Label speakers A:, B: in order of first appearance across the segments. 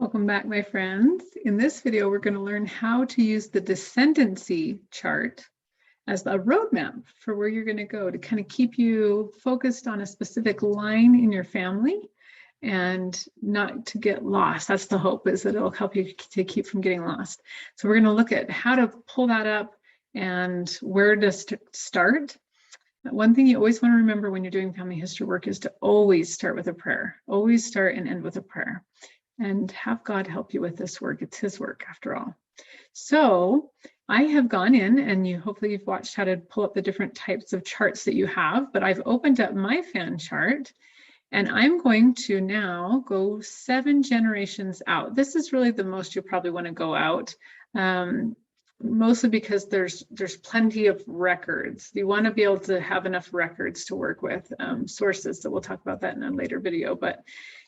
A: Welcome back, my friends. In this video, we're going to learn how to use the Descendancy chart as a roadmap for where you're going to go to kind of keep you focused on a specific line in your family and not to get lost. That's the hope, is that it'll help you to keep from getting lost. So we're going to look at how to pull that up and where to start. One thing you always want to remember when you're doing family history work is to always start with a prayer. Always start and end with a prayer. And have God help you with this work. It's His work after all. So I have gone in, and hopefully you've watched how to pull up the different types of charts that you have, but I've opened up my fan chart, and I'm going to now go 7 generations out. This is really the most you probably want to go out, mostly because there's plenty of records. You want to be able to have enough records to work with, sources, so we'll talk about that in a later video. But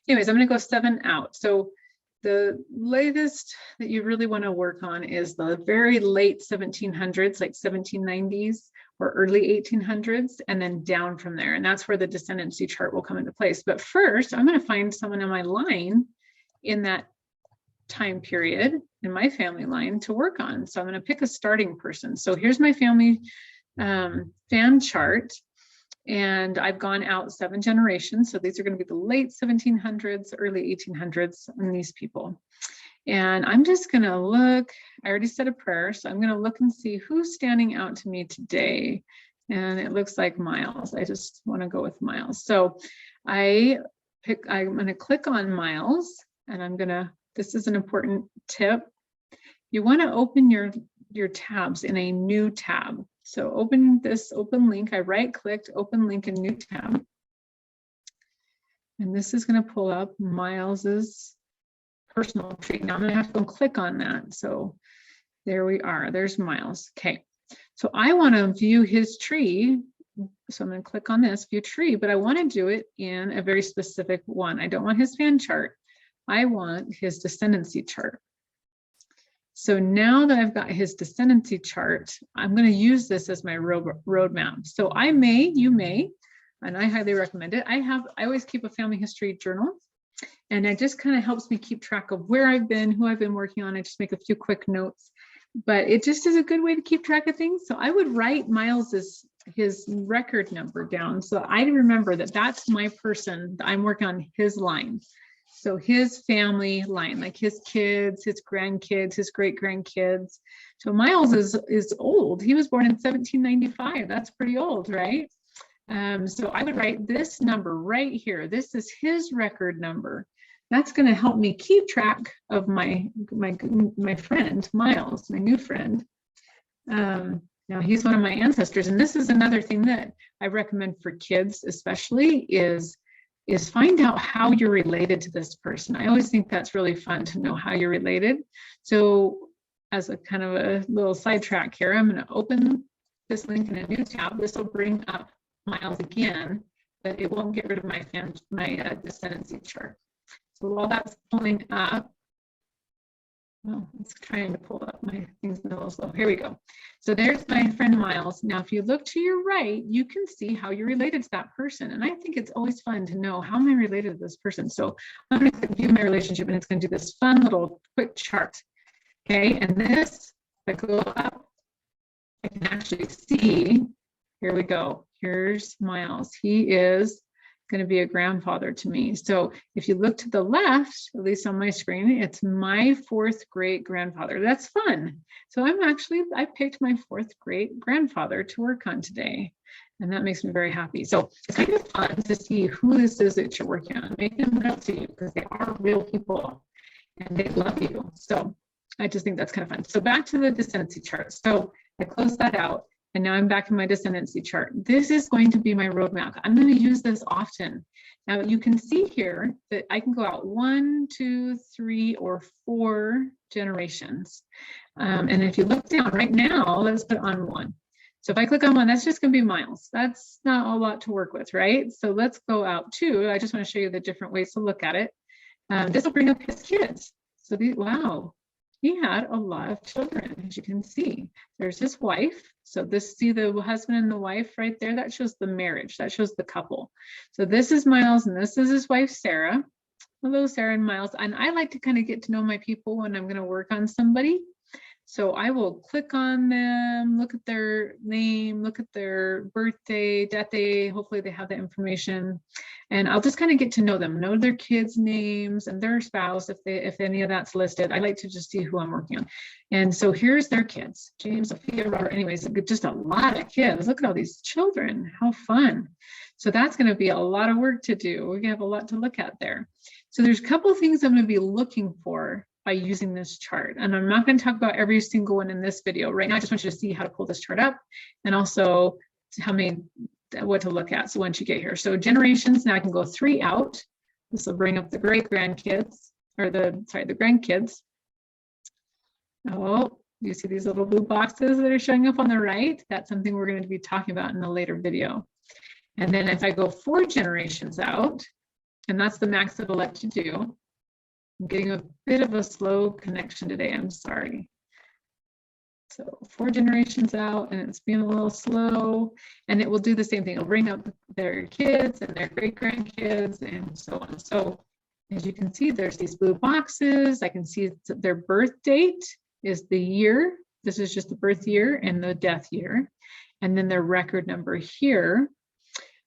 A: anyways, I'm going to go 7 out. So the latest that you really want to work on is the very late 1700s, like 1790s or early 1800s, and then down from there. And that's where the Descendancy chart will come into place. But first, I'm going to find someone in my line in that time period, in my family line, to work on. So I'm going to pick a starting person. So here's my family fan chart. And I've gone out 7 generations. So these are going to be the late 1700s, early 1800s, and these people. And I'm just going to look. I already said a prayer, so I'm going to look and see who's standing out to me today. And it looks like Miles. I just want to go with Miles. So I'm going to click on Miles, and this is an important tip. You want to open your tabs in a new tab. So open link, I right clicked, open link in new tab. And this is going to pull up Miles's personal tree. Now I'm going to have to go click on that. So there we are, there's Miles. Okay, so I want to view his tree. So I'm going to click on this, view tree, but I want to do it in a very specific one. I don't want his fan chart. I want his Descendancy chart. So now that I've got his Descendancy chart, I'm going to use this as my roadmap. So you may, and I highly recommend it. I always keep a family history journal, and it just kind of helps me keep track of where I've been, who I've been working on. I just make a few quick notes, but it just is a good way to keep track of things. So I would write his record number down, so I remember that that's my person. I'm working on his line. So his family line, like his kids, his grandkids, his great-grandkids. So Miles is old. He was born in 1795. That's pretty old, right? So I would write this number right here. This is his record number. That's going to help me keep track of my friend, Miles, my new friend. Now he's one of my ancestors. And this is another thing that I recommend for kids especially is find out how you're related to this person. I always think that's really fun to know how you're related. So as a kind of a little sidetrack here, I'm going to open this link in a new tab. This will bring up Miles again, but it won't get rid of my Descendancy chart. So while that's pulling up, well, it's trying to pull up my things a little slow. Here we go. So there's my friend Miles. Now, if you look to your right, you can see how you're related to that person. And I think it's always fun to know, how am I related to this person? So I'm going to view my relationship, and it's going to do this fun little quick chart. Okay, and this, if I go up, I can actually see, here we go. Here's Miles. He is going to be a grandfather to me. So if you look to the left, at least on my screen, it's my 4th great grandfather. That's fun. So I picked my 4th great grandfather to work on today. And that makes me very happy. So it's kind of fun to see who this is that you're working on. Make them real to you, because they are real people and they love you. So I just think that's kind of fun. So back to the Descendancy chart. So I closed that out. And now I'm back in my Descendancy chart. This is going to be my roadmap. I'm going to use this often. Now you can see here that I can go out 1, 2, 3, or 4 generations. And if you look down right now, let's put on 1. So if I click on 1, that's just going to be Miles. That's not a lot to work with, right? So let's go out 2. I just want to show you the different ways to look at it. This will bring up his kids. So wow. He had a lot of children, as you can see. There's his wife. So see the husband and the wife right there? That shows the marriage. That shows the couple. So this is Miles, and this is his wife, Sarah. Hello, Sarah and Miles. And I like to kind of get to know my people when I'm going to work on somebody. So I will click on them, look at their name, look at their birthday, death day. Hopefully they have that information. And I'll just kind of get to know them, know their kids' names and their spouse, if any of that's listed. I like to just see who I'm working on. And so here's their kids, James, Sophia, Robert. Anyways, just a lot of kids. Look at all these children. How fun. So that's going to be a lot of work to do. We have a lot to look at there. So there's a couple of things I'm going to be looking for by using this chart. And I'm not going to talk about every single one in this video. Right now, I just want you to see how to pull this chart up and also what to look at. So once you get here, so generations, now I can go 3 out. This will bring up the great grandkids, or the grandkids. Oh, you see these little blue boxes that are showing up on the right? That's something we're going to be talking about in a later video. And then if I go 4 generations out, and that's the max that I'll let you do. I'm getting a bit of a slow connection today, I'm sorry. So 4 generations out, and it's being a little slow, and it will do the same thing. It'll bring up their kids and their great grandkids and so on. So as you can see, there's these blue boxes. I can see their birth date is the year. This is just the birth year and the death year. And then their record number here.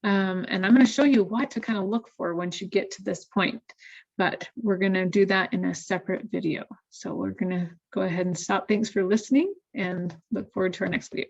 A: And I'm going to show you what to kind of look for once you get to this point, but we're going to do that in a separate video. So we're going to go ahead and stop. Thanks for listening and look forward to our next video.